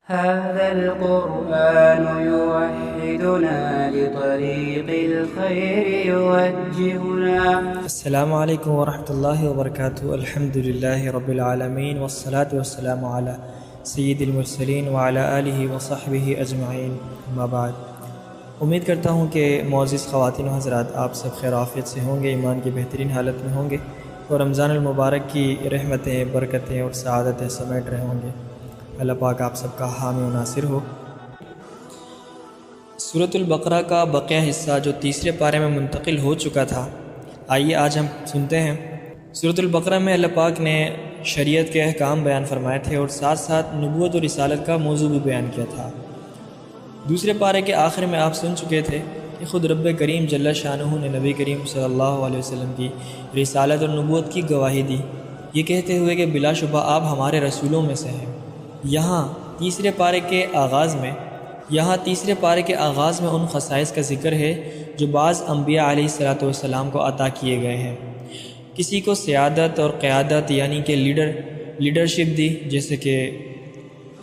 هذا القرآن يوحدنا لطريق الخير يوجهنا. السلام علیکم ورحمۃ اللہ وبرکاتہ. الحمد للہ رب العالمین والصلاة والسلام علی سید المرسلین وعلی آلہ وصحبہ اجمعین. اما بعد، امید کرتا ہوں کہ معزز خواتین و حضرات آپ سب خیر عافیت سے ہوں گے، ایمان کی بہترین حالت میں ہوں گے اور رمضان المبارک کی رحمتیں، برکتیں اور سعادتیں سمیٹ رہے ہوں گے. اللہ پاک آپ سب کا حامی و ناصر ہو. سورۃ البقرہ کا بقیہ حصہ جو تیسرے پارے میں منتقل ہو چکا تھا، آئیے آج ہم سنتے ہیں. سورۃ البقرہ میں اللہ پاک نے شریعت کے احکام بیان فرمائے تھے اور ساتھ ساتھ نبوت و رسالت کا موضوع بھی بیان کیا تھا. دوسرے پارے کے آخر میں آپ سن چکے تھے کہ خود رب کریم جل شانہ نے نبی کریم صلی اللہ علیہ وسلم کی رسالت اور نبوت کی گواہی دی، یہ کہتے ہوئے کہ بلا شبہ آپ ہمارے رسولوں میں سے ہیں. یہاں تیسرے پارے کے آغاز میں ان خصائص کا ذکر ہے جو بعض انبیاء علیہ الصلاۃ والسلام کو عطا کیے گئے ہیں. کسی کو سیادت اور قیادت یعنی کہ لیڈرشپ دی، جیسے کہ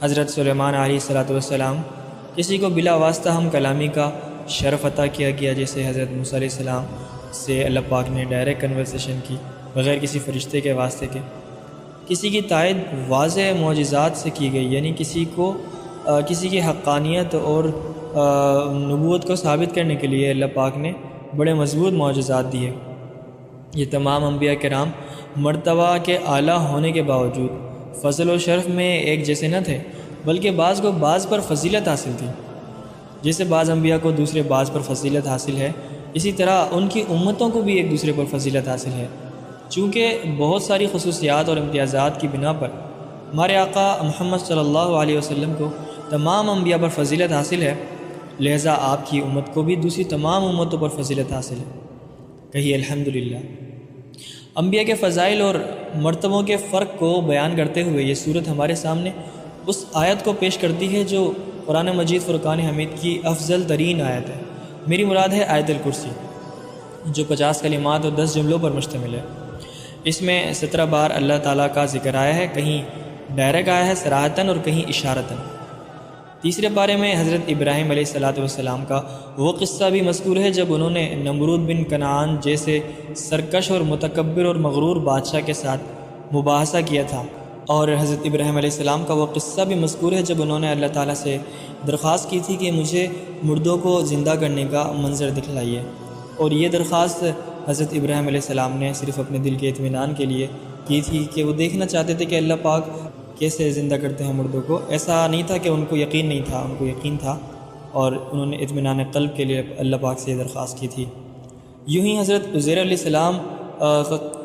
حضرت سلیمان علیہ الصلاۃ والسلام. کسی کو بلا واسطہ ہم کلامی کا شرف عطا کیا گیا، جیسے حضرت موسیٰ علیہ السلام سے اللہ پاک نے ڈائریکٹ کنورسیشن کی بغیر کسی فرشتے کے واسطے کے. کسی کی تائید واضح معجزات سے کی گئی، یعنی کسی کی حقانیت اور نبوت کو ثابت کرنے کے لیے اللہ پاک نے بڑے مضبوط معجزات دیے. یہ تمام انبیاء کرام مرتبہ کے اعلیٰ ہونے کے باوجود فضل و شرف میں ایک جیسے نہ تھے، بلکہ بعض کو بعض پر فضیلت حاصل تھی. جیسے بعض انبیاء کو دوسرے بعض پر فضیلت حاصل ہے، اسی طرح ان کی امتوں کو بھی ایک دوسرے پر فضیلت حاصل ہے. چونکہ بہت ساری خصوصیات اور امتیازات کی بنا پر ہمارے آقا محمد صلی اللہ علیہ وسلم کو تمام انبیاء پر فضیلت حاصل ہے، لہٰذا آپ کی امت کو بھی دوسری تمام امتوں پر فضیلت حاصل ہے. کہیے الحمدللہ. انبیاء کے فضائل اور مرتبوں کے فرق کو بیان کرتے ہوئے یہ صورت ہمارے سامنے اس آیت کو پیش کرتی ہے جو قرآن مجید فرقان حمید کی افضل ترین آیت ہے. میری مراد ہے آیت الکرسی، جو 50 کلمات اور 10 جملوں پر مشتمل ہے. اس میں 17 بار اللہ تعالیٰ کا ذکر آیا ہے، کہیں ڈائریکٹ آیا ہے صراحتاً اور کہیں اشارتاً. تیسرے پارے میں حضرت ابراہیم علیہ الصلاۃ والسلام کا وہ قصہ بھی مذکور ہے جب انہوں نے نمرود بن کنعان جیسے سرکش اور متکبر اور مغرور بادشاہ کے ساتھ مباحثہ کیا تھا. اور حضرت ابراہیم علیہ السلام کا وہ قصہ بھی مذکور ہے جب انہوں نے اللہ تعالیٰ سے درخواست کی تھی کہ مجھے مردوں کو زندہ کرنے کا منظر دکھلائیے. اور یہ درخواست حضرت ابراہیم علیہ السلام نے صرف اپنے دل کے اطمینان کے لیے کی تھی کہ وہ دیکھنا چاہتے تھے کہ اللہ پاک کیسے زندہ کرتے ہیں مردوں کو. ایسا نہیں تھا کہ ان کو یقین نہیں تھا، ان کو یقین تھا اور انہوں نے اطمینان قلب کے لیے اللہ پاک سے یہ درخواست کی تھی. یوں ہی حضرت عزیر علیہ السلام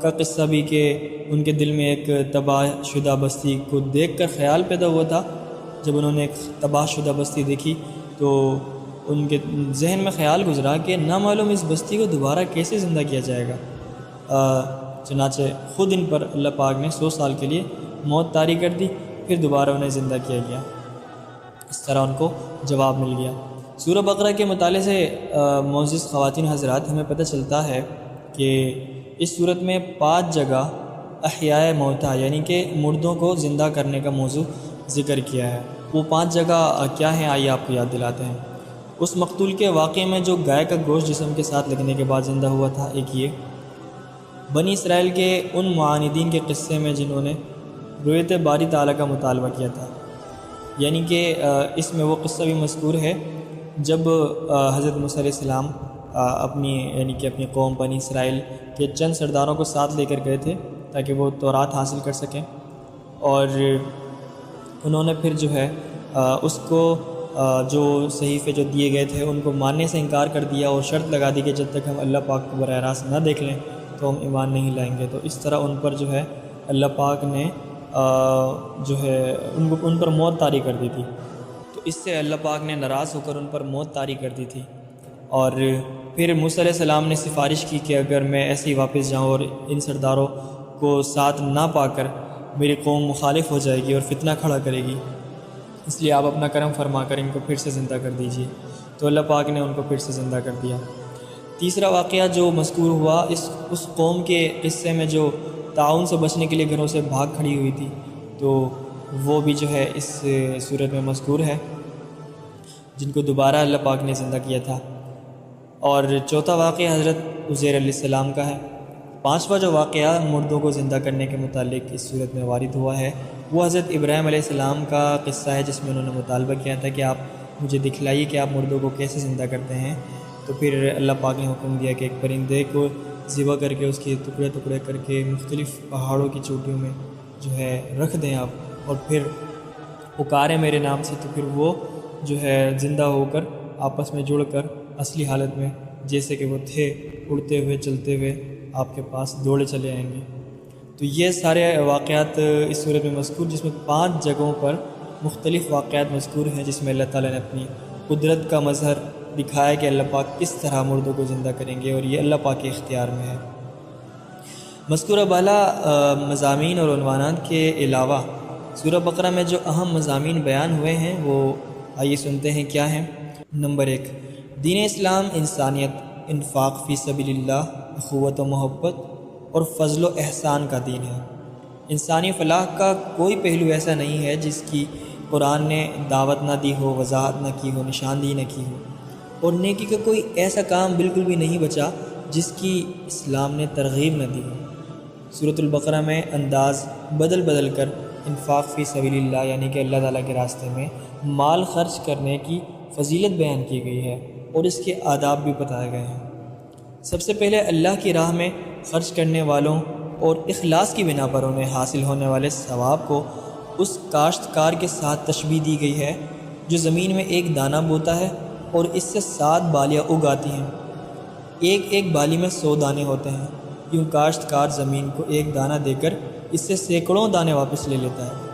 کا قصہ بھی کہ ان کے دل میں ایک تباہ شدہ بستی کو دیکھ کر خیال پیدا ہوا تھا. جب انہوں نے ایک تباہ شدہ بستی دیکھی تو ان کے ذہن میں خیال گزرا کہ نامعلوم اس بستی کو دوبارہ کیسے زندہ کیا جائے گا. چنانچہ خود ان پر اللہ پاک نے 100 سال کے لیے موت طاری کر دی، پھر دوبارہ انہیں زندہ کیا گیا. اس طرح ان کو جواب مل گیا. سورہ بقرہ کے مطالعے سے معزز خواتین حضرات ہمیں پتہ چلتا ہے کہ اس صورت میں 5 جگہ احیاء موتیٰ یعنی کہ مردوں کو زندہ کرنے کا موضوع ذکر کیا ہے. وہ 5 جگہ کیا ہیں، آئیے آپ کو یاد دلاتے ہیں. اس مقتول کے واقعے میں جو گائے کا گوشت جسم کے ساتھ لگنے کے بعد زندہ ہوا تھا، ایک یہ بنی اسرائیل کے ان معاندین کے قصے میں جنہوں نے رؤیت باری تعالیٰ کا مطالبہ کیا تھا، یعنی کہ اس میں وہ قصہ بھی مذکور ہے جب حضرت موسیٰ علیہ السلام اپنی قوم بنی اسرائیل کے چند سرداروں کو ساتھ لے کر گئے تھے تاکہ وہ تورات حاصل کر سکیں. اور انہوں نے پھر جو ہے اس کو جو صحیفے جو دیے گئے تھے ان کو ماننے سے انکار کر دیا اور شرط لگا دی کہ جب تک ہم اللہ پاک کو براہ راست نہ دیکھ لیں تو ہم ایمان نہیں لائیں گے. تو اس طرح ان پر جو ہے اللہ پاک نے جو ہے ان پر موت طاری کر دی تھی. تو اس سے اللہ پاک نے ناراض ہو کر ان پر موت طاری کر دی تھی. اور پھر موسیٰ علیہ السلام نے سفارش کی کہ اگر میں ایسے ہی واپس جاؤں اور ان سرداروں کو ساتھ نہ پا کر میری قوم مخالف ہو جائے گی اور فتنہ کھڑا کرے گی، اس لیے آپ اپنا کرم فرما کر ان کو پھر سے زندہ کر دیجیے. تو اللہ پاک نے ان کو پھر سے زندہ کر دیا. تیسرا واقعہ جو مذکور ہوا اس قوم کے قصے میں جو تعاون سے بچنے کے لیے گھروں سے بھاگ کھڑی ہوئی تھی، تو وہ بھی جو ہے اس صورت میں مذکور ہے، جن کو دوبارہ اللہ پاک نے زندہ کیا تھا۔ اور چوتھا واقعہ حضرت عزیر علیہ السلام کا ہے۔ پانچواں جو واقعہ مردوں کو زندہ کرنے کے متعلق اس صورت میں وارد ہوا ہے وہ حضرت ابراہیم علیہ السلام کا قصہ ہے، جس میں انہوں نے مطالبہ کیا تھا کہ آپ مجھے دکھلائیے کہ آپ مردوں کو کیسے زندہ کرتے ہیں۔ تو پھر اللہ پاک نے حکم دیا کہ ایک پرندے کو ذبح کر کے اس کے ٹکڑے ٹکڑے کر کے مختلف پہاڑوں کی چوٹیوں میں جو ہے رکھ دیں آپ، اور پھر پکاریں میرے نام سے، تو پھر وہ جو ہے زندہ ہو کر آپس میں جڑ کر اصلی حالت میں جیسے کہ وہ تھے، اڑتے ہوئے چلتے ہوئے آپ کے پاس دوڑے چلے آئیں گے۔ تو یہ سارے واقعات اس صورت میں مذکور، جس میں 5 جگہوں پر مختلف واقعات مذکور ہیں، جس میں اللہ تعالیٰ نے اپنی قدرت کا مظہر دکھایا کہ اللہ پاک کس طرح مردوں کو زندہ کریں گے، اور یہ اللہ پاک کے اختیار میں ہے۔ مذکورہ بالا مضامین اور عنوانات کے علاوہ سورہ بقرہ میں جو اہم مضامین بیان ہوئے ہیں وہ آئیے سنتے ہیں کیا ہیں۔ نمبر 1، دین اسلام انسانیت، انفاق فی سبیل اللہ، اخوت و محبت اور فضل و احسان کا دین ہے۔ انسانی فلاح کا کوئی پہلو ایسا نہیں ہے جس کی قرآن نے دعوت نہ دی ہو، وضاحت نہ کی ہو، نشاندہی نہ کی ہو، اور نیکی کا کوئی ایسا کام بالکل بھی نہیں بچا جس کی اسلام نے ترغیب نہ دی ہو۔ سورۃ البقرہ میں انداز بدل بدل کر انفاق فی سبیل اللہ یعنی کہ اللہ تعالیٰ کے راستے میں مال خرچ کرنے کی فضیلت بیان کی گئی ہے اور اس کے آداب بھی بتائے گئے ہیں۔ سب سے پہلے اللہ کی راہ میں خرچ کرنے والوں اور اخلاص کی بنا پر انہیں حاصل ہونے والے ثواب کو اس کاشتکار کے ساتھ تشبیہ دی گئی ہے جو زمین میں ایک دانہ بوتا ہے اور اس سے 7 بالیاں اگاتی ہیں۔ ایک ایک بالی میں 100 دانے ہوتے ہیں۔ یوں کاشتکار زمین کو ایک دانہ دے کر اس سے سینکڑوں دانے واپس لے لیتا ہے۔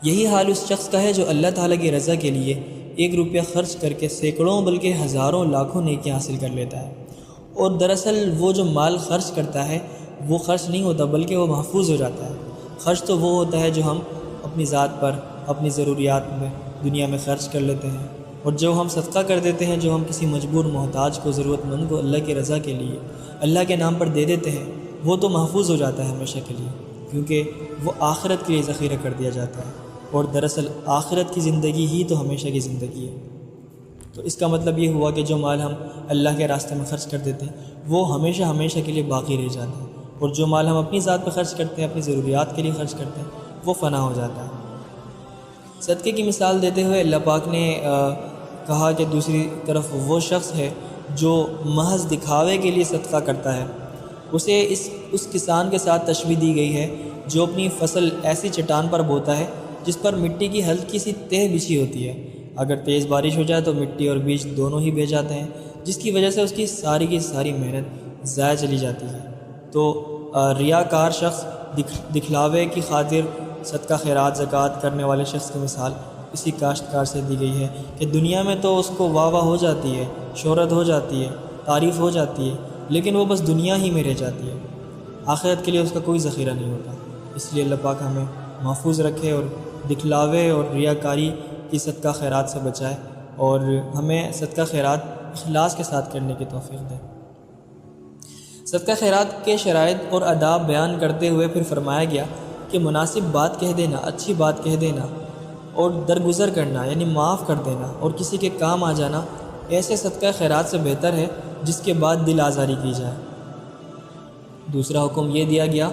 یہی حال اس شخص کا ہے جو اللہ تعالیٰ کی رضا کے لیے 1 روپیہ خرچ کر کے سینکڑوں بلکہ ہزاروں لاکھوں نیکیاں حاصل کر لیتا ہے، اور دراصل وہ جو مال خرچ کرتا ہے وہ خرچ نہیں ہوتا بلکہ وہ محفوظ ہو جاتا ہے۔ خرچ تو وہ ہوتا ہے جو ہم اپنی ذات پر، اپنی ضروریات میں دنیا میں خرچ کر لیتے ہیں، اور جو ہم صدقہ کر دیتے ہیں، جو ہم کسی مجبور محتاج کو، ضرورت مند کو اللہ کی رضا کے لیے اللہ کے نام پر دے دیتے ہیں، وہ تو محفوظ ہو جاتا ہے ہمیشہ کے لیے، کیونکہ وہ آخرت کے لیے ذخیرہ کر دیا جاتا ہے، اور دراصل آخرت کی زندگی ہی تو ہمیشہ کی زندگی ہے۔ تو اس کا مطلب یہ ہوا کہ جو مال ہم اللہ کے راستے میں خرچ کر دیتے ہیں وہ ہمیشہ ہمیشہ کے لیے باقی رہ جاتا ہے، اور جو مال ہم اپنی ذات پہ خرچ کرتے ہیں، اپنی ضروریات کے لیے خرچ کرتے ہیں، وہ فنا ہو جاتا ہے۔ صدقے کی مثال دیتے ہوئے اللہ پاک نے کہا کہ دوسری طرف وہ شخص ہے جو محض دکھاوے کے لیے صدقہ کرتا ہے، اسے اس کسان کے ساتھ تشبیہ دی گئی ہے جو اپنی فصل ایسی چٹان پر بوتا ہے جس پر مٹی کی ہلکی سی تہ بچھی ہوتی ہے۔ اگر تیز بارش ہو جائے تو مٹی اور بیج دونوں ہی بہہ جاتے ہیں، جس کی وجہ سے اس کی ساری محنت ضائع چلی جاتی ہے۔ تو ریاکار شخص، دکھلاوے کی خاطر صدقہ خیرات زکوٰۃ کرنے والے شخص کی مثال اسی کاشتکار سے دی گئی ہے کہ دنیا میں تو اس کو واہ واہ ہو جاتی ہے، شہرت ہو جاتی ہے، تعریف ہو جاتی ہے، لیکن وہ بس دنیا ہی میں رہ جاتی ہے، آخرت کے لیے اس کا کوئی ذخیرہ نہیں ہوتا۔ اس لیے اللہ پاک ہمیں محفوظ رکھے اور دکھلاوے اور ریاکاری کی صدقہ خیرات سے بچائے، اور ہمیں صدقہ خیرات اخلاص کے ساتھ کرنے کی توفیق دے۔ صدقہ خیرات کے شرائط اور آداب بیان کرتے ہوئے پھر فرمایا گیا کہ مناسب بات کہہ دینا، اچھی بات کہہ دینا اور درگزر کرنا یعنی معاف کر دینا اور کسی کے کام آ جانا ایسے صدقہ خیرات سے بہتر ہے جس کے بعد دل آزاری کی جائے۔ دوسرا حکم یہ دیا گیا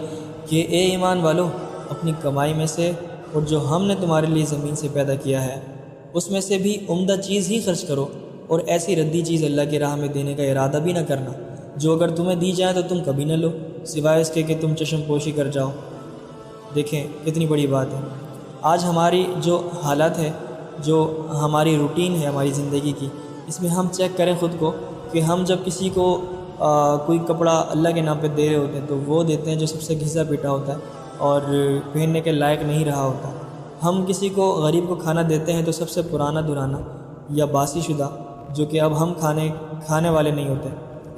کہ اے ایمان والو، اپنی کمائی میں سے اور جو ہم نے تمہارے لیے زمین سے پیدا کیا ہے اس میں سے بھی عمدہ چیز ہی خرچ کرو، اور ایسی ردی چیز اللہ کی راہ میں دینے کا ارادہ بھی نہ کرنا جو اگر تمہیں دی جائے تو تم کبھی نہ لو، سوائے اس کے کہ تم چشم پوشی کر جاؤ۔ دیکھیں کتنی بڑی بات ہے۔ آج ہماری جو حالت ہے، جو ہماری روٹین ہے ہماری زندگی کی، اس میں ہم چیک کریں خود کو کہ ہم جب کسی کو کوئی کپڑا اللہ کے نام پہ دے رہے ہوتے ہیں تو وہ دیتے ہیں جو سب سے گھسا پیٹا ہوتا ہے اور پہننے کے لائق نہیں رہا ہوتا۔ ہم کسی کو غریب کو کھانا دیتے ہیں تو سب سے پرانا درانا یا باسی شدہ، جو کہ اب ہم کھانے والے نہیں ہوتے۔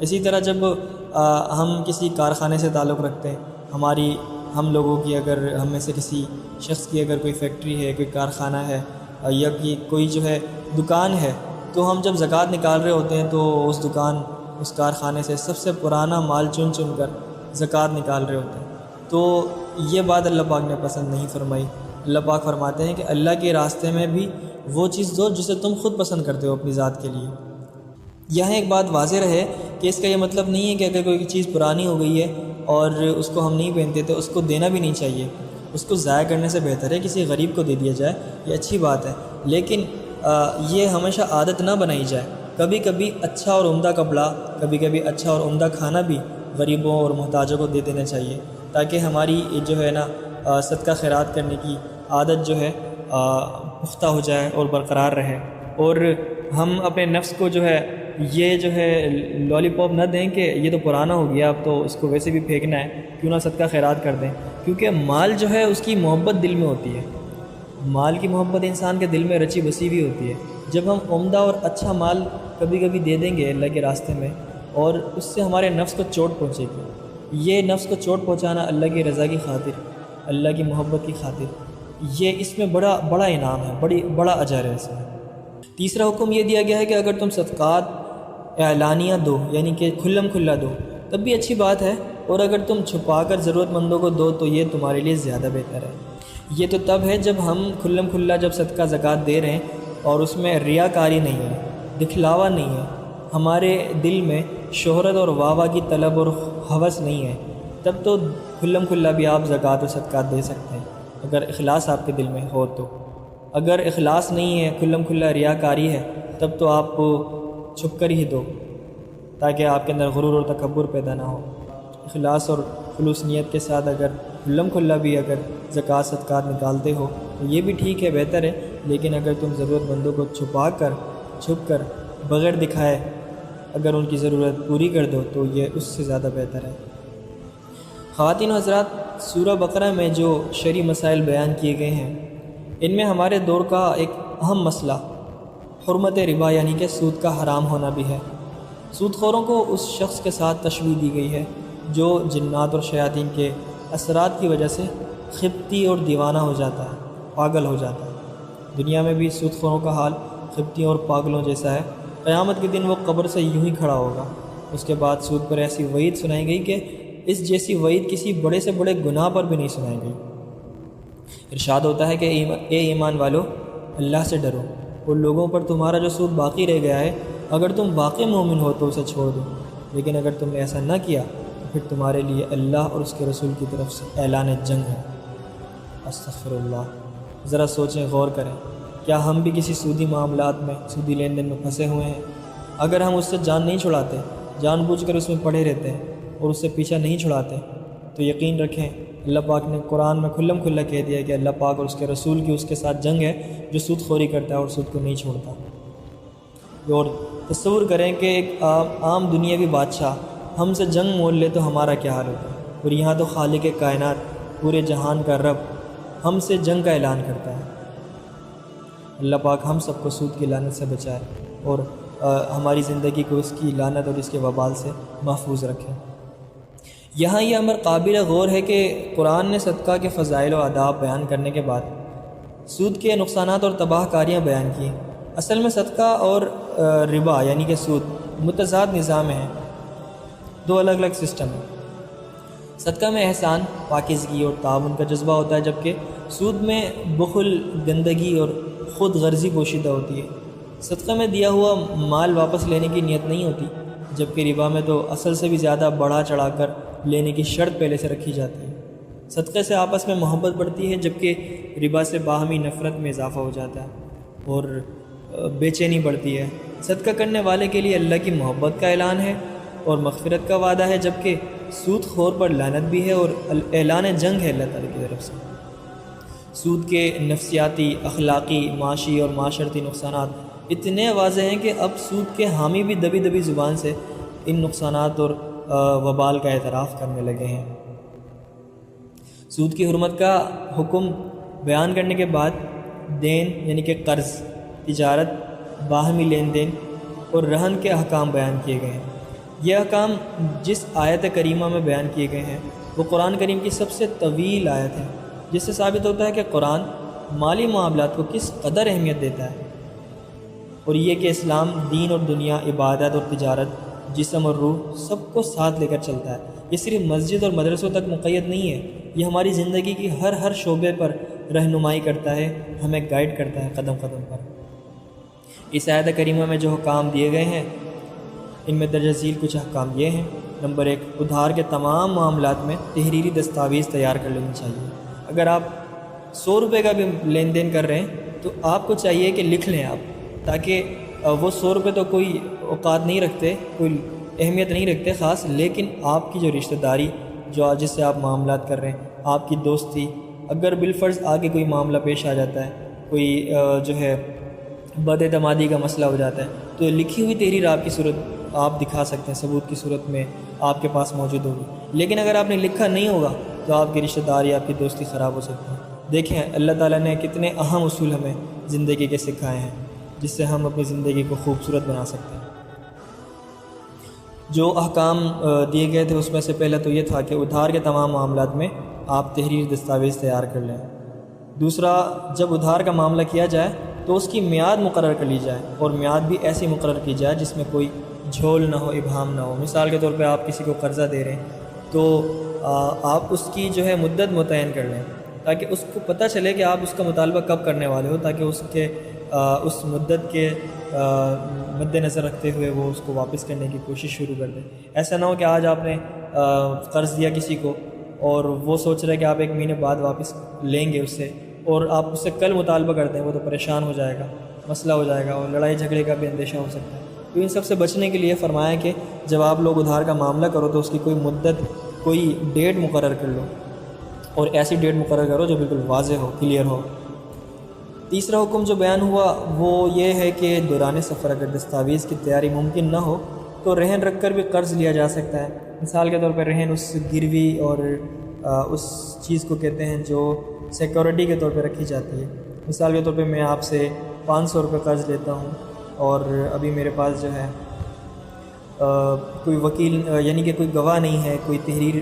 اسی طرح جب ہم کسی کارخانے سے تعلق رکھتے ہیں، ہم لوگوں کی، اگر ہم میں سے کسی شخص کی اگر کوئی فیکٹری ہے، کوئی کارخانہ ہے یا کوئی جو ہے دکان ہے، تو ہم جب زکوٰۃ نکال رہے ہوتے ہیں تو اس دکان، اس کارخانے سے سب سے پرانا مال چن کر زکوٰۃ نکال رہے ہوتے ہیں۔ تو یہ بات اللہ پاک نے پسند نہیں فرمائی، اللہ پاک فرماتے ہیں کہ اللہ کے راستے میں بھی وہ چیز دو جسے تم خود پسند کرتے ہو اپنی ذات کے لیے۔ یہاں ایک بات واضح رہے کہ اس کا یہ مطلب نہیں ہے کہ اگر کوئی چیز پرانی ہو گئی ہے اور اس کو ہم نہیں پہنتے تو اس کو دینا بھی نہیں چاہیے، اس کو ضائع کرنے سے بہتر ہے کسی غریب کو دے دیا جائے، یہ اچھی بات ہے، لیکن یہ ہمیشہ عادت نہ بنائی جائے۔ کبھی کبھی اچھا اور عمدہ کپڑا، کبھی کبھی اچھا اور عمدہ کھانا بھی غریبوں اور محتاجوں کو دے دینا چاہیے، تاکہ ہماری جو ہے نا صدقہ خیرات کرنے کی عادت جو ہے پختہ ہو جائے اور برقرار رہے، اور ہم اپنے نفس کو جو ہے یہ جو ہے لالی پاپ نہ دیں کہ یہ تو پرانا ہو گیا اب تو اس کو ویسے بھی پھینکنا ہے، کیوں نہ صدقہ خیرات کر دیں، کیونکہ مال جو ہے اس کی محبت دل میں ہوتی ہے، مال کی محبت انسان کے دل میں رچی بسی ہوئی ہوتی ہے۔ جب ہم عمدہ اور اچھا مال کبھی کبھی دے دیں گے اللہ کے راستے میں اور اس سے ہمارے نفس کو چوٹ پہنچے گی، یہ نفس کو چوٹ پہنچانا اللہ کی رضا کی خاطر، اللہ کی محبت کی خاطر، یہ اس میں بڑا انعام ہے، بڑا اجر ہے اس میں۔ تیسرا حکم یہ دیا گیا ہے کہ اگر تم صدقات اعلانیہ دو یعنی کہ کھلم کھلا دو تب بھی اچھی بات ہے، اور اگر تم چھپا کر ضرورت مندوں کو دو تو یہ تمہارے لیے زیادہ بہتر ہے۔ یہ تو تب ہے جب ہم کھلم کھلا جب صدقہ زکوٰۃ دے رہے ہیں اور اس میں ریاکاری نہیں ہے، دکھلاوا نہیں ہے، ہمارے دل میں شہرت اور واہ کی طلب اور ہوس نہیں ہے، تب تو کھلم کھلا بھی آپ زکوٰۃ اور صدقات دے سکتے ہیں اگر اخلاص آپ کے دل میں ہو تو۔ اگر اخلاص نہیں ہے، کھلم کھلا ریاکاری ہے، تب تو آپ چھپ کر ہی دو تاکہ آپ کے اندر غرور اور تکبر پیدا نہ ہو۔ اخلاص اور خلوص نیت کے ساتھ اگر کھلم کھلا بھی اگر زکوٰۃ صدقات نکالتے ہو تو یہ بھی ٹھیک ہے، بہتر ہے، لیکن اگر تم ضرورت مندوں کو چھپ کر بغیر دکھائے اگر ان کی ضرورت پوری کر دو تو یہ اس سے زیادہ بہتر ہے۔ خواتین و حضرات، سورہ بقرہ میں جو شرعی مسائل بیان کیے گئے ہیں ان میں ہمارے دور کا ایک اہم مسئلہ حرمت ربا یعنی کہ سود کا حرام ہونا بھی ہے۔ سود خوروں کو اس شخص کے ساتھ تشبیہ دی گئی ہے جو جنات اور شیاطین کے اثرات کی وجہ سے خبتی اور دیوانہ ہو جاتا ہے، پاگل ہو جاتا ہے۔ دنیا میں بھی سود خوروں کا حال خبتیوں اور پاگلوں جیسا ہے۔ قیامت کے دن وہ قبر سے یوں ہی کھڑا ہوگا۔ اس کے بعد سود پر ایسی وعید سنائی گئی کہ اس جیسی وعید کسی بڑے سے بڑے گناہ پر بھی نہیں سنائی گئی۔ ارشاد ہوتا ہے کہ اے ایمان والو، اللہ سے ڈرو اور لوگوں پر تمہارا جو سود باقی رہ گیا ہے اگر تم واقعی مومن ہو تو اسے چھوڑ دو، لیکن اگر تم نے ایسا نہ کیا تو پھر تمہارے لیے اللہ اور اس کے رسول کی طرف سے اعلان جنگ ہے۔ استغفر اللہ۔ ذرا سوچیں، غور کریں، کیا ہم بھی کسی سودی معاملات میں، سودی لین دین میں پھنسے ہوئے ہیں؟ اگر ہم اس سے جان نہیں چھڑاتے، جان بوجھ کر اس میں پڑے رہتے ہیں اور اس سے پیچھا نہیں چھڑاتے تو یقین رکھیں اللہ پاک نے قرآن میں کھلم کھلا کہہ دیا کہ اللہ پاک اور اس کے رسول کی اس کے ساتھ جنگ ہے جو سود خوری کرتا ہے اور سود کو نہیں چھوڑتا۔ اور تصور کریں کہ ایک عام دنیاوی بادشاہ ہم سے جنگ مول لے تو ہمارا کیا حال ہوتا ہے، اور یہاں تو خالق کائنات پورے جہان کا رب ہم سے جنگ کا اعلان کرتا ہے۔ اللہ پاک ہم سب کو سود کی لعنت سے بچائے اور ہماری زندگی کو اس کی لعنت اور اس کے وبال سے محفوظ رکھے۔ یہاں یہ امر قابل غور ہے کہ قرآن نے صدقہ کے فضائل و آداب بیان کرنے کے بعد سود کے نقصانات اور تباہ کاریاں بیان کی۔ اصل میں صدقہ اور ربا یعنی کہ سود متضاد نظام ہیں، دو الگ الگ سسٹم ہیں۔ صدقہ میں احسان، پاکیزگی اور تعاون کا جذبہ ہوتا ہے، جبکہ سود میں بخل، گندگی اور خود غرضی پوشیدہ ہوتی ہے۔ صدقہ میں دیا ہوا مال واپس لینے کی نیت نہیں ہوتی، جبکہ ربا میں تو اصل سے بھی زیادہ بڑھا چڑھا کر لینے کی شرط پہلے سے رکھی جاتی ہے۔ صدقے سے آپس میں محبت بڑھتی ہے، جبکہ ربا سے باہمی نفرت میں اضافہ ہو جاتا ہے اور بے چینی بڑھتی ہے۔ صدقہ کرنے والے کے لیے اللہ کی محبت کا اعلان ہے اور مغفرت کا وعدہ ہے، جبکہ سود خور پر لعنت بھی ہے اور اعلان جنگ ہے اللہ تعالیٰ کی طرف سے۔ سود کے نفسیاتی، اخلاقی، معاشی اور معاشرتی نقصانات اتنے واضح ہیں کہ اب سود کے حامی بھی دبی دبی زبان سے ان نقصانات اور وبال کا اعتراف کرنے لگے ہیں۔ سود کی حرمت کا حکم بیان کرنے کے بعد دین یعنی کہ قرض، تجارت، باہمی لین دین اور رہن کے احکام بیان کیے گئے ہیں۔ یہ احکام جس آیت کریمہ میں بیان کیے گئے ہیں وہ قرآن کریم کی سب سے طویل آیت ہے، جس سے ثابت ہوتا ہے کہ قرآن مالی معاملات کو کس قدر اہمیت دیتا ہے، اور یہ کہ اسلام دین اور دنیا، عبادت اور تجارت، جسم اور روح سب کو ساتھ لے کر چلتا ہے۔ یہ صرف مسجد اور مدرسوں تک مقید نہیں ہے، یہ ہماری زندگی کی ہر شعبے پر رہنمائی کرتا ہے، ہمیں گائیڈ کرتا ہے قدم قدم پر۔ اس آیت کریمہ میں جو حکام دیے گئے ہیں ان میں درجہ ذیل کچھ احکام یہ ہیں۔ نمبر 1، ادھار کے تمام معاملات میں تحریری دستاویز تیار کر لینی چاہیے۔ اگر آپ 100 روپے کا بھی لین دین کر رہے ہیں تو آپ کو چاہیے کہ لکھ لیں آپ، تاکہ وہ 100 روپے تو کوئی اوقات نہیں رکھتے، کوئی اہمیت نہیں رکھتے خاص، لیکن آپ کی جو رشتہ داری جس سے آپ معاملات کر رہے ہیں، آپ کی دوستی، اگر بالفرض آگے کوئی معاملہ پیش آ جاتا ہے، کوئی جو ہے بد اعتمادی کا مسئلہ ہو جاتا ہے، تو لکھی ہوئی تحریر آپ کی صورت آپ دکھا سکتے ہیں، ثبوت کی صورت میں آپ کے پاس موجود ہوگی۔ لیکن اگر آپ نے لکھا نہیں ہوگا تو آپ کی رشتہ داری، آپ کی دوستی خراب ہو سکتی ہے۔ دیکھیں اللہ تعالیٰ نے کتنے اہم اصول ہمیں زندگی کے سکھائے ہیں جس سے ہم اپنی زندگی کو خوبصورت بنا سکتے ہیں۔ جو احکام دیے گئے تھے اس میں سے پہلا تو یہ تھا کہ ادھار کے تمام معاملات میں آپ تحریر دستاویز تیار کر لیں۔ دوسرا، جب ادھار کا معاملہ کیا جائے تو اس کی میعاد مقرر کر لی جائے، اور میعاد بھی ایسی مقرر کی جائے جس میں کوئی جھول نہ ہو، ابہام نہ ہو۔ مثال کے طور پہ آپ کسی کو قرضہ دے رہے ہیں تو آپ اس کی جو ہے مدت متعین کر لیں، تاکہ اس کو پتہ چلے کہ آپ اس کا مطالبہ کب کرنے والے ہو، تاکہ اس مدت کے مد نظر رکھتے ہوئے وہ اس کو واپس کرنے کی کوشش شروع کر دیں۔ ایسا نہ ہو کہ آج آپ نے قرض دیا کسی کو اور وہ سوچ رہے کہ آپ 1 مہینے بعد واپس لیں گے اس سے، اور آپ اس سے کل مطالبہ کرتے ہیں، وہ تو پریشان ہو جائے گا، مسئلہ ہو جائے گا، اور لڑائی جھگڑے کا بھی اندیشہ ہو سکتا ہے۔ تو ان سب سے بچنے کے لیے فرمایا کہ جب آپ لوگ ادھار کا معاملہ کرو تو اس کی کوئی مدت، کوئی ڈیٹ مقرر کر لو، اور ایسی ڈیٹ مقرر کرو جو بالکل واضح ہو، کلیئر ہو۔ تیسرا حکم جو بیان ہوا وہ یہ ہے کہ دوران سفر اگر دستاویز کی تیاری ممکن نہ ہو تو رہن رکھ کر بھی قرض لیا جا سکتا ہے۔ مثال کے طور پر رہن اس گروی اور اس چیز کو کہتے ہیں جو سیکورٹی کے طور پہ رکھی جاتی ہے۔ مثال کے طور پہ میں آپ سے 500 روپے قرض لیتا ہوں، اور ابھی میرے پاس جو ہے کوئی وکیل یعنی کہ کوئی گواہ نہیں ہے، کوئی تحریر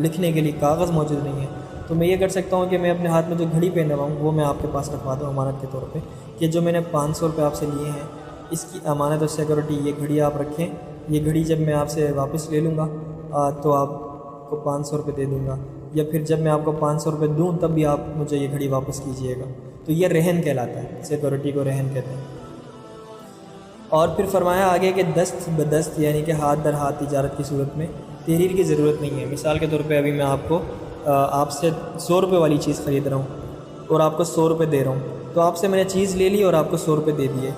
لکھنے کے لیے کاغذ موجود نہیں ہے، تو میں یہ کر سکتا ہوں کہ میں اپنے ہاتھ میں جو گھڑی پہنا ہوا ہوں وہ میں آپ کے پاس رکھوا دوں امانت کے طور پہ، کہ جو میں نے 500 روپے آپ سے لیے ہیں اس کی امانت اور سیکورٹی یہ گھڑی آپ رکھیں، یہ گھڑی جب میں آپ سے واپس لے لوں گا تو آپ کو 500 روپے دے دوں گا، یا پھر جب میں آپ کو 500 روپے دوں تب بھی آپ مجھے یہ گھڑی واپس کیجیے گا۔ تو یہ رہن کہلاتا ہے، سیکورٹی کو رہن کہتے ہیں۔ اور پھر فرمایا آگے کہ دست بدست یعنی کہ ہاتھ در ہاتھ تجارت کی صورت میں تحریر کی ضرورت نہیں ہے۔ مثال کے طور پہ ابھی میں آپ سے 100 روپے والی چیز خرید رہا ہوں اور آپ کو 100 روپے دے رہا ہوں، تو آپ سے میں نے چیز لے لی اور آپ کو 100 روپے دے دیے،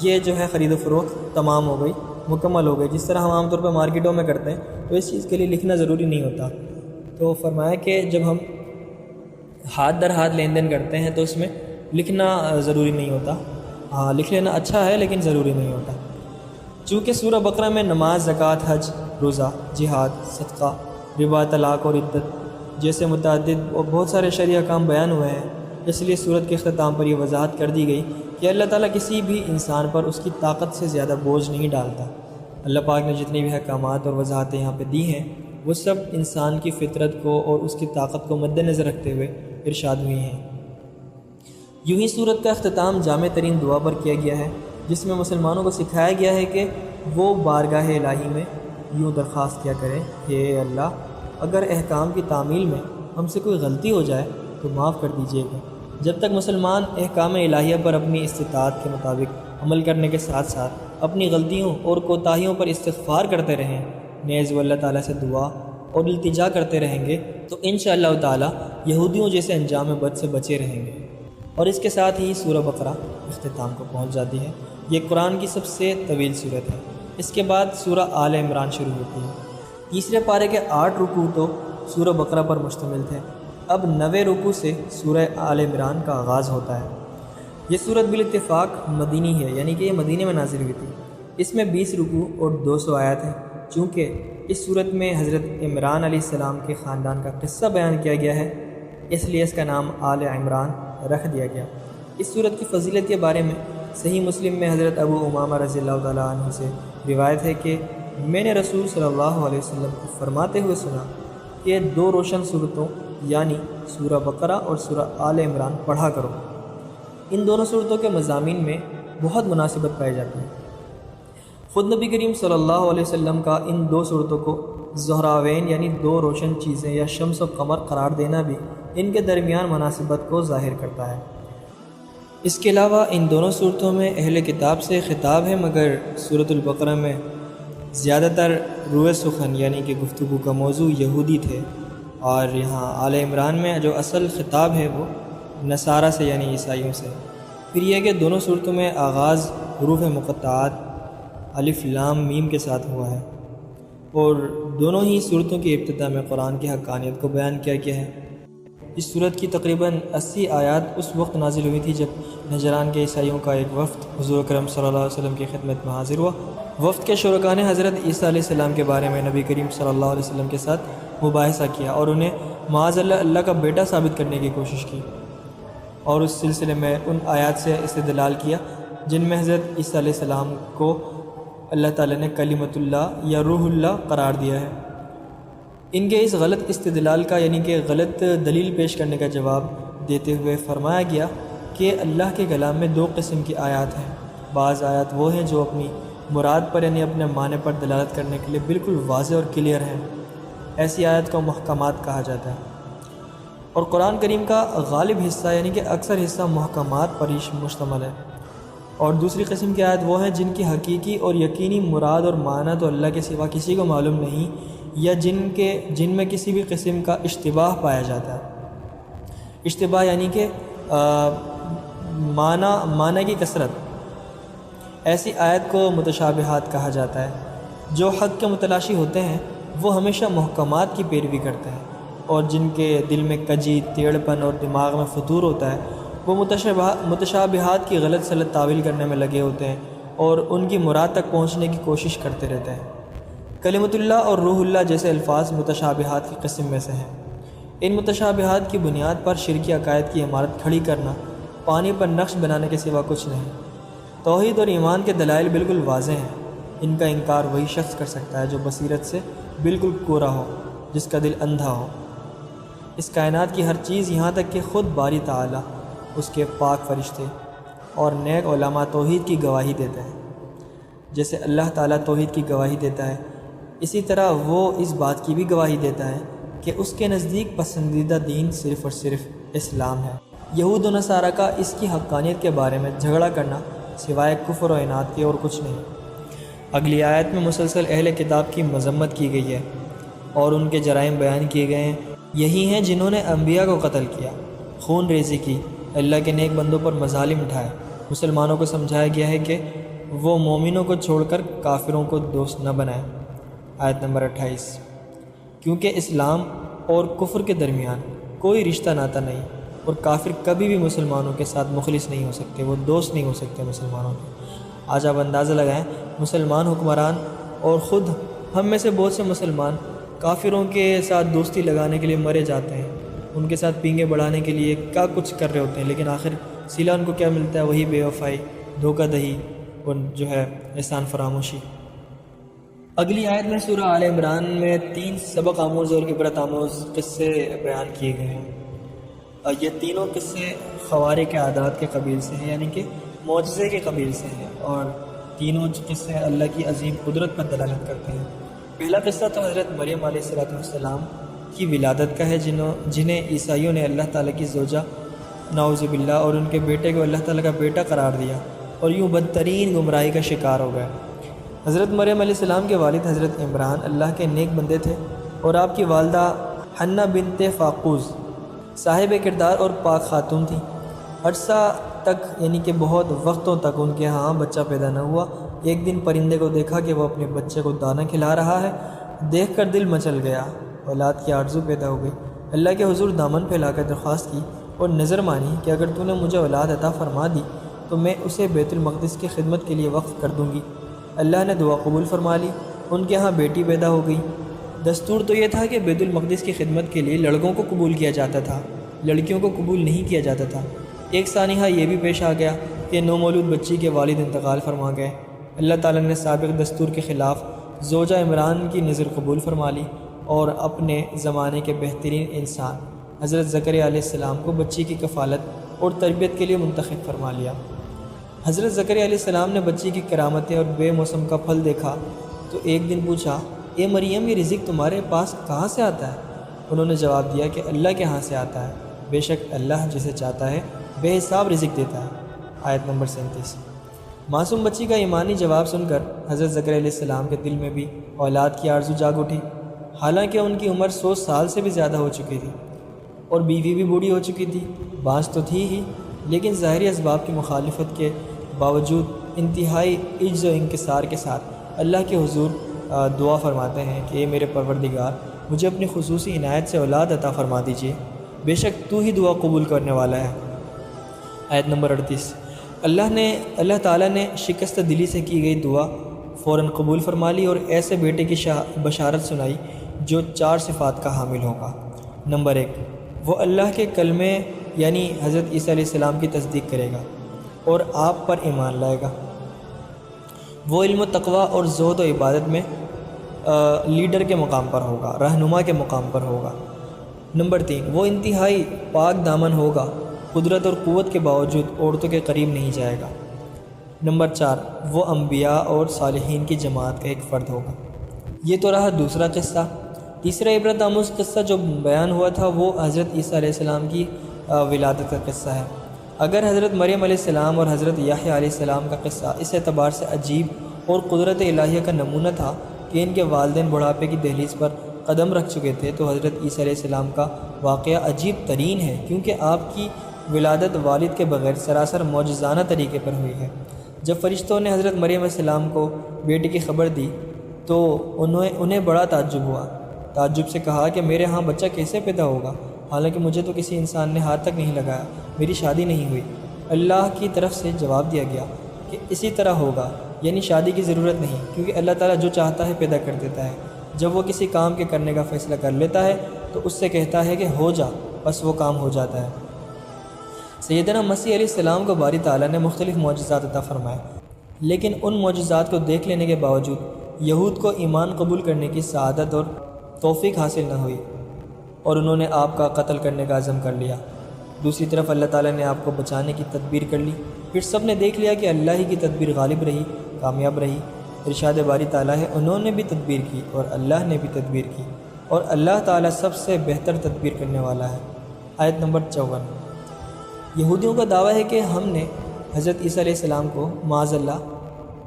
یہ جو ہے خرید و فروخت تمام ہو گئی، مکمل ہو گئی، جس طرح ہم عام طور پہ مارکیٹوں میں کرتے ہیں۔ تو اس چیز کے لیے لکھنا ضروری نہیں ہوتا۔ تو فرمایا کہ جب ہم ہاتھ در ہاتھ لین دین کرتے ہیں تو اس میں لکھنا ضروری نہیں ہوتا، ہاں لکھ لینا اچھا ہے لیکن ضروری نہیں ہوتا۔ چونکہ سورہ بقرہ میں نماز، زکوٰۃ، حج، روزہ، جہاد، صدقہ، ربا، طلاق اور عدت جیسے متعدد اور بہت سارے شرعی احکام بیان ہوئے ہیں، اس لیے سورت کے اختتام پر یہ وضاحت کر دی گئی کہ اللہ تعالیٰ کسی بھی انسان پر اس کی طاقت سے زیادہ بوجھ نہیں ڈالتا۔ اللہ پاک نے جتنی بھی احکامات اور وضاحتیں یہاں پہ دی ہیں وہ سب انسان کی فطرت کو اور اس کی طاقت کو مد نظر رکھتے ہوئے ارشاد ہوئی ہیں۔ یوں ہی سورت کا اختتام جامع ترین دعا پر کیا گیا ہے، جس میں مسلمانوں کو سکھایا گیا ہے کہ وہ بارگاہ الہی میں یوں درخواست کیا کریں کہ اے اللہ، اگر احکام کی تعمیل میں ہم سے کوئی غلطی ہو جائے تو معاف کر دیجیے گا۔ جب تک مسلمان احکام الہیہ پر اپنی استطاعت کے مطابق عمل کرنے کے ساتھ ساتھ اپنی غلطیوں اور کوتاہیوں پر استغفار کرتے رہیں، نیز وہ اللہ تعالیٰ سے دعا اور التجا کرتے رہیں گے تو انشاءاللہ تعالیٰ یہودیوں جیسے انجام بد سے بچے رہیں گے۔ اور اس کے ساتھ ہی سورہ بقرہ اختتام کو پہنچ جاتی ہے۔ یہ قرآن کی سب سے طویل صورت ہے۔ اس کے بعد سورہ آل عمران شروع ہوتی ہے۔ تیسرے پارے کے 8 رکوع تو سورہ بقرہ پر مشتمل تھے۔ اب 9ویں رکوع سے سورہ آل عمران کا آغاز ہوتا ہے۔ یہ سورت بالاتفاق مدینی ہے، یعنی کہ یہ مدینے میں نازل ہوئی تھی۔ اس میں 20 رکوع اور 200 آیات ہیں۔ چونکہ اس صورت میں حضرت عمران علیہ السلام کے خاندان کا قصہ بیان کیا گیا ہے، اس لیے اس کا نام آل عمران رکھ دیا گیا۔ اس صورت کی فضیلت کے بارے میں صحیح مسلم میں حضرت ابو امامہ رضی اللہ تعالیٰ عنہ سے روایت ہے کہ میں نے رسول صلی اللہ علیہ وسلم کو فرماتے ہوئے سنا کہ 2 روشن صورتوں یعنی سورہ بقرہ اور سورہ آل عمران پڑھا کرو۔ ان دونوں صورتوں کے مضامین میں بہت مناسبت پائی جاتی ہے۔ خود نبی کریم صلی اللہ علیہ وسلم کا ان 2 صورتوں کو زہراوین یعنی 2 روشن چیزیں یا شمس و قمر قرار دینا بھی ان کے درمیان مناسبت کو ظاہر کرتا ہے۔ اس کے علاوہ ان دونوں صورتوں میں اہل کتاب سے خطاب ہے، مگر سورۃ البقرہ میں زیادہ تر روئے سخن یعنی کہ گفتگو کا موضوع یہودی تھے، اور یہاں آل عمران میں جو اصل خطاب ہے وہ نصارہ سے یعنی عیسائیوں سے۔ پھر یہ کہ دونوں صورتوں میں آغاز حروف مقطعات الف لام میم کے ساتھ ہوا ہے، اور دونوں ہی صورتوں کی ابتدا میں قرآن کی حقانیت کو بیان کیا گیا ہے۔ اس صورت کی تقریباً 80 آیات اس وقت نازل ہوئی تھی جب نجران کے عیسائیوں کا ایک وفد حضور اکرم صلی اللہ علیہ وسلم کی خدمت میں حاضر ہوا۔ وفد کے شرکاء نے حضرت عیسیٰ علیہ السلام کے بارے میں نبی کریم صلی اللہ علیہ وسلم کے ساتھ مباحثہ کیا اور انہیں معاذ اللہ کا بیٹا ثابت کرنے کی کوشش کی، اور اس سلسلے میں ان آیات سے استدلال کیا جن میں حضرت عیسیٰ علیہ السلام کو اللہ تعالیٰ نے کلمۃ اللہ یا روح اللہ قرار دیا ہے۔ ان کے اس غلط استدلال کا یعنی کہ غلط دلیل پیش کرنے کا جواب دیتے ہوئے فرمایا گیا کہ اللہ کے کلام میں 2 قسم کی آیات ہیں۔ بعض آیات وہ ہیں جو اپنی مراد پر یعنی اپنے معنی پر دلالت کرنے کے لیے بالکل واضح اور کلیئر ہیں، ایسی آیت کو محکمات کہا جاتا ہے، اور قرآن کریم کا غالب حصہ یعنی کہ اکثر حصہ محکمات پر ہی مشتمل ہے۔ اور دوسری قسم کی آیت وہ ہیں جن کی حقیقی اور یقینی مراد اور معنی تو اللہ کے سوا کسی کو معلوم نہیں، یا جن میں کسی بھی قسم کا اشتباہ پایا جاتا ہے۔ اشتباہ یعنی کہ معنی کی کثرت۔ ایسی آیت کو متشابہات کہا جاتا ہے۔ جو حق کے متلاشی ہوتے ہیں وہ ہمیشہ محکمات کی پیروی کرتے ہیں، اور جن کے دل میں کجی، ٹیڑھ پن اور دماغ میں فطور ہوتا ہے وہ متشابہات کی غلط سلط تعویل کرنے میں لگے ہوتے ہیں اور ان کی مراد تک پہنچنے کی کوشش کرتے رہتے ہیں۔ کلمۃ اللہ اور روح اللہ جیسے الفاظ متشابہات کی قسم میں سے ہیں۔ ان متشابہات کی بنیاد پر شرکی عقائد کی عمارت کھڑی کرنا پانی پر نقش بنانے کے سوا کچھ نہیں۔ توحید اور ایمان کے دلائل بالکل واضح ہیں، ان کا انکار وہی شخص کر سکتا ہے جو بصیرت سے بالکل کورا ہو، جس کا دل اندھا ہو۔ اس کائنات کی ہر چیز یہاں تک کہ خود باری تعالیٰ، اس کے پاک فرشتے اور نیک علماء توحید کی گواہی دیتے ہیں۔ جیسے اللہ تعالیٰ توحید کی گواہی دیتا ہے، اسی طرح وہ اس بات کی بھی گواہی دیتا ہے کہ اس کے نزدیک پسندیدہ دین صرف اور صرف اسلام ہے۔ یہود و نصارہ کا اس کی حقانیت کے بارے میں جھگڑا کرنا سوائے کفر و عناد کے اور کچھ نہیں۔ اگلی آیت میں مسلسل اہل کتاب کی مذمت کی گئی ہے اور ان کے جرائم بیان کیے گئے ہیں۔ یہی ہیں جنہوں نے انبیاء کو قتل کیا، خون ریزی کی، اللہ کے نیک بندوں پر مظالم اٹھائے۔ مسلمانوں کو سمجھایا گیا ہے کہ وہ مومنوں کو چھوڑ کر کافروں کو دوست نہ بنائیں۔ آیت نمبر 28۔ کیونکہ اسلام اور کفر کے درمیان کوئی رشتہ ناتا نہیں، اور کافر کبھی بھی مسلمانوں کے ساتھ مخلص نہیں ہو سکتے، وہ دوست نہیں ہو سکتے مسلمانوں کے۔ آج آپ اندازہ لگائیں، مسلمان حکمران اور خود ہم میں سے بہت سے مسلمان کافروں کے ساتھ دوستی لگانے کے لیے مرے جاتے ہیں، ان کے ساتھ پینگے بڑھانے کے لیے کیا کچھ کر رہے ہوتے ہیں، لیکن آخر سیلا ان کو کیا ملتا ہے؟ وہی بے وفائی، دھوکہ دہی اور جو ہے احسان فراموشی۔ اگلی آیت میں سورہ آل عمران میں 3 سبق آموز اور عبرت آموز قصے بیان کیے گئے ہیں، اور یہ تینوں قصے خوارق عادات کے قبیل سے ہیں، یعنی کہ معجزے کے قبیل سے ہیں، اور تینوں قصے اللہ کی عظیم قدرت پر دلالت کرتے ہیں۔ پہلا قصہ تو حضرت مریم علیہ السلام کی ولادت کا ہے، جنہیں عیسائیوں نے اللہ تعالیٰ کی زوجہ نعوذ باللہ اور ان کے بیٹے کو اللہ تعالیٰ کا بیٹا قرار دیا، اور یوں بدترین گمراہی کا شکار ہو گئے۔ حضرت مریم علیہ السلام کے والد حضرت عمران اللہ کے نیک بندے تھے، اور آپ کی والدہ حنہ بنت فاقوز صاحب کردار اور پاک خاتون تھیں۔ عرصہ تک یعنی کہ بہت وقتوں تک ان کے ہاں بچہ پیدا نہ ہوا۔ ایک دن پرندے کو دیکھا کہ وہ اپنے بچے کو دانہ کھلا رہا ہے، دیکھ کر دل مچل گیا، اولاد کی آرزو پیدا ہو گئی۔ اللہ کے حضور دامن پھیلا کر درخواست کی اور نظر مانی کہ اگر تو نے مجھے اولاد عطا فرما دی تو میں اسے بیت المقدس کی خدمت کے لیے وقف کر دوں گی۔ اللہ نے دعا قبول فرما لی، ان کے ہاں بیٹی پیدا ہو گئی۔ دستور تو یہ تھا کہ بیت المقدس کی خدمت کے لیے لڑکوں کو قبول کیا جاتا تھا، لڑکیوں کو قبول نہیں کیا جاتا تھا۔ ایک سانحہ یہ بھی پیش آ گیا کہ نومولود بچی کے والد انتقال فرما گئے۔ اللہ تعالیٰ نے سابق دستور کے خلاف زوجہ عمران کی نظر قبول فرما لی اور اپنے زمانے کے بہترین انسان حضرت زکریا علیہ السلام کو بچی کی کفالت اور تربیت کے لیے منتخب فرما لیا۔ حضرت زکریا علیہ السلام نے بچی کی کرامتیں اور بے موسم کا پھل دیکھا تو ایک دن پوچھا، اے مریم، یہ رزق تمہارے پاس کہاں سے آتا ہے؟ انہوں نے جواب دیا کہ اللہ کے ہاں سے آتا ہے، بے شک اللہ جسے چاہتا ہے بے حساب رزق دیتا ہے۔ آیت نمبر 37۔ معصوم بچی کا ایمانی جواب سن کر حضرت زکریا علیہ السلام کے دل میں بھی اولاد کی آرزو جاگ اٹھی، حالانکہ ان کی عمر 100 سال سے بھی زیادہ ہو چکی تھی اور بیوی بھی بوڑھی ہو چکی تھی۔ بانجھ تو تھی ہی، لیکن ظاہری اسباب کی مخالفت کے باوجود انتہائی عجز و انکسار کے ساتھ اللہ کے حضور دعا فرماتے ہیں کہ اے میرے پروردگار، مجھے اپنی خصوصی عنایت سے اولاد عطا فرما دیجیے، بے شک تو ہی دعا قبول کرنے والا ہے۔ آیت نمبر 38۔ اللہ تعالیٰ نے شکست دلی سے کی گئی دعا فوراً قبول فرما لی اور ایسے بیٹے کی بشارت سنائی جو 4 صفات کا حامل ہوگا۔ نمبر 1، وہ اللہ کے کلمے یعنی حضرت عیسیٰ علیہ السلام کی تصدیق کرے گا اور آپ پر ایمان لائے گا۔ وہ علم و تقوی اور زہد و عبادت میں لیڈر کے مقام پر ہوگا، رہنما کے مقام پر ہوگا۔ نمبر 3، وہ انتہائی پاک دامن ہوگا، قدرت اور قوت کے باوجود عورتوں کے قریب نہیں جائے گا۔ نمبر 4، وہ انبیاء اور صالحین کی جماعت کا ایک فرد ہوگا۔ یہ تو رہا دوسرا قصہ۔ تیسرا عبرت آموز قصہ جو بیان ہوا تھا وہ حضرت عیسیٰ علیہ السلام کی ولادت کا قصہ ہے۔ اگر حضرت مریم علیہ السلام اور حضرت یحییٰ علیہ السلام کا قصہ اس اعتبار سے عجیب اور قدرت الہیہ کا نمونہ تھا کہ ان کے والدین بڑھاپے کی دہلیز پر قدم رکھ چکے تھے، تو حضرت عیسیٰ علیہ السلام کا واقعہ عجیب ترین ہے، کیونکہ آپ کی ولادت والد کے بغیر سراسر معجزانہ طریقے پر ہوئی ہے۔ جب فرشتوں نے حضرت مریم علیہ السلام کو بیٹے کی خبر دی تو انہیں بڑا تعجب ہوا، تعجب سے کہا کہ میرے ہاں بچہ کیسے پیدا ہوگا، حالانکہ مجھے تو کسی انسان نے ہاتھ تک نہیں لگایا، میری شادی نہیں ہوئی۔ اللہ کی طرف سے جواب دیا گیا کہ اسی طرح ہوگا، یعنی شادی کی ضرورت نہیں، کیونکہ اللہ تعالیٰ جو چاہتا ہے پیدا کر دیتا ہے۔ جب وہ کسی کام کے کرنے کا فیصلہ کر لیتا ہے تو اس سے کہتا ہے کہ ہو جا، بس وہ کام ہو جاتا ہے۔ سیدنا مسیح علیہ السلام کو باری تعالیٰ نے مختلف معجزات عطا فرمائے، لیکن ان معجزات کو دیکھ لینے کے باوجود یہود کو ایمان قبول کرنے کی سعادت اور توفیق حاصل نہ ہوئی اور انہوں نے آپ کا قتل کرنے کا عزم کر لیا۔ دوسری طرف اللہ تعالیٰ نے آپ کو بچانے کی تدبیر کر لی، پھر سب نے دیکھ لیا کہ اللہ ہی کی تدبیر غالب رہی، کامیاب رہی۔ ارشاد باری تعالیٰ ہے، انہوں نے بھی تدبیر کی اور اللہ نے بھی تدبیر کی، اور اللہ تعالیٰ سب سے بہتر تدبیر کرنے والا ہے۔ آیت نمبر 54۔ یہودیوں کا دعویٰ ہے کہ ہم نے حضرت عیسیٰ علیہ السلام کو معاذ اللہ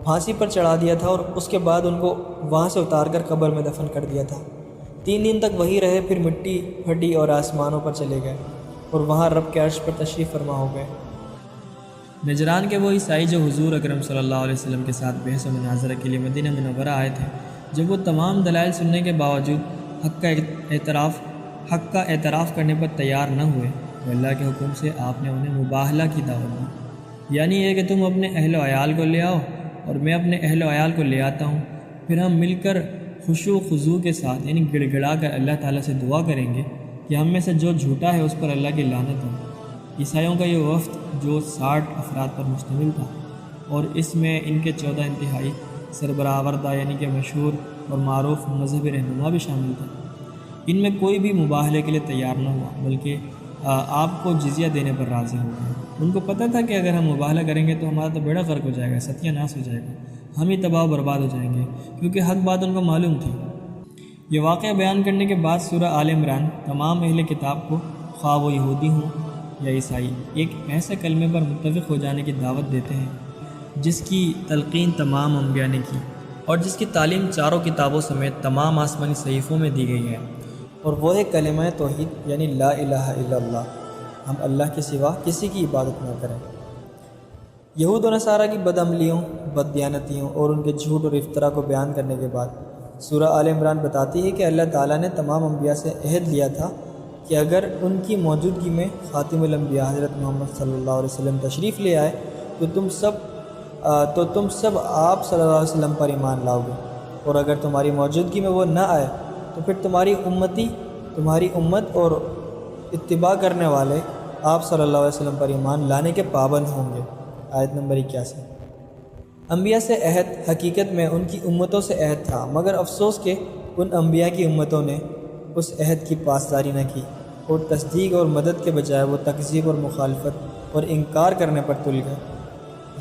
پھانسی پر چڑھا دیا تھا اور اس کے بعد ان کو وہاں سے اتار کر قبر میں دفن کر دیا تھا۔ 3 دن تک وہی رہے، پھر مٹی پھٹی اور آسمانوں پر چلے گئے اور وہاں رب کے عرش پر تشریف فرما ہو گئے۔ نجران کے وہ عیسائی جو حضور اکرم صلی اللہ علیہ وسلم کے ساتھ بحث و مناظرہ کے لیے مدینہ منورہ آئے تھے، جب وہ تمام دلائل سننے کے باوجود حق کا اعتراف کرنے پر تیار نہ ہوئے تو اللہ کے حکم سے آپ نے انہیں مباہلہ کی دعوت دی، یعنی یہ کہ تم اپنے اہل و عیال کو لے آؤ اور میں اپنے اہل و عیال کو لے آتا ہوں، پھر ہم مل کر خشوع و خضوع کے ساتھ یعنی گڑ گڑا کر اللہ تعالیٰ سے دعا کریں گے کہ ہم میں سے جو جھوٹا ہے اس پر اللہ کی لعنت ہو۔ عیسائیوں کا یہ وفد جو 60 افراد پر مشتمل تھا اور اس میں ان کے 14 انتہائی سربراہوردہ یعنی کہ مشہور اور معروف مذہبی رہنما بھی شامل تھا، ان میں کوئی بھی مباہلے کے لیے تیار نہ ہوا، بلکہ آپ کو جزیہ دینے پر راضی ہو گئے۔ ان کو پتہ تھا کہ اگر ہم مباہلہ کریں گے تو ہمارا تو بیڑا غرق ہو جائے گا، ستیہ ناس ہو جائے گا، ہم ہی تباہ و برباد ہو جائیں گے، کیونکہ حق بات ان کو معلوم تھی۔ یہ واقعہ بیان کرنے کے بعد سورہ آل عمران تمام اہل کتاب کو، خواہ وہ یہودی ہوں یا عیسائی، ایک ایسے کلمے پر متفق ہو جانے کی دعوت دیتے ہیں جس کی تلقین تمام انبیاء نے کی اور جس کی تعلیم چاروں کتابوں سمیت تمام آسمانی صحیفوں میں دی گئی ہے، اور وہ ہے کلمہ توحید یعنی لا الہ الا اللہ، ہم اللہ کے سوا کسی کی عبادت نہ کریں۔ یہود و نصارہ کی بدعملیوں، بددیانتیوں اور ان کے جھوٹ اور افطرا کو بیان کرنے کے بعد سورہ آل عمران بتاتی ہے کہ اللہ تعالیٰ نے تمام انبیاء سے عہد لیا تھا کہ اگر ان کی موجودگی میں خاتم الانبیاء حضرت محمد صلی اللہ علیہ وسلم تشریف لے آئے تو تم سب آپ صلی اللہ علیہ وسلم پر ایمان لاؤ گے، اور اگر تمہاری موجودگی میں وہ نہ آئے تو پھر تمہاری امت اور اتباع کرنے والے آپ صلی اللہ علیہ وسلم پر ایمان لانے کے پابند ہوں گے۔ آیت نمبر 81۔ انبیاء سے عہد حقیقت میں ان کی امتوں سے عہد تھا، مگر افسوس کہ ان انبیاء کی امتوں نے اس عہد کی پاسداری نہ کی اور تصدیق اور مدد کے بجائے وہ تکذیب اور مخالفت اور انکار کرنے پر تل گئے۔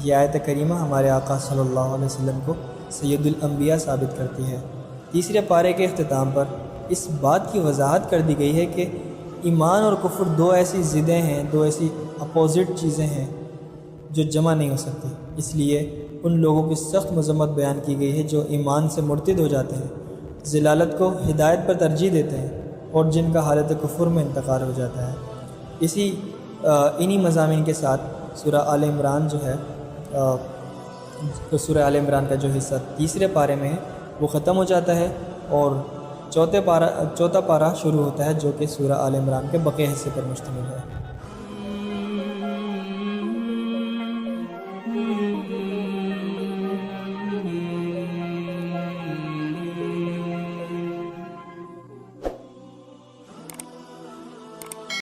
یہ آیت کریمہ ہمارے آقا صلی اللہ علیہ وسلم کو سید الانبیاء ثابت کرتی ہے۔ تیسرے پارے کے اختتام پر اس بات کی وضاحت کر دی گئی ہے کہ ایمان اور کفر دو ایسی ضدیں ہیں، دو ایسی اپوزٹ چیزیں ہیں جو جمع نہیں ہو سکتی۔ اس لیے ان لوگوں کی سخت مذمت بیان کی گئی ہے جو ایمان سے مرتد ہو جاتے ہیں، ضلالت کو ہدایت پر ترجیح دیتے ہیں، اور جن کا حالت کفر میں انتقال ہو جاتا ہے۔ انہی مضامین کے ساتھ سورہ آل عمران جو ہے، سورہ آل عمران کا جو حصہ تیسرے پارے میں ہے وہ ختم ہو جاتا ہے، اور چوتھا پارہ شروع ہوتا ہے جو کہ سورہ آل عمران کے بقیہ حصے پر مشتمل ہے۔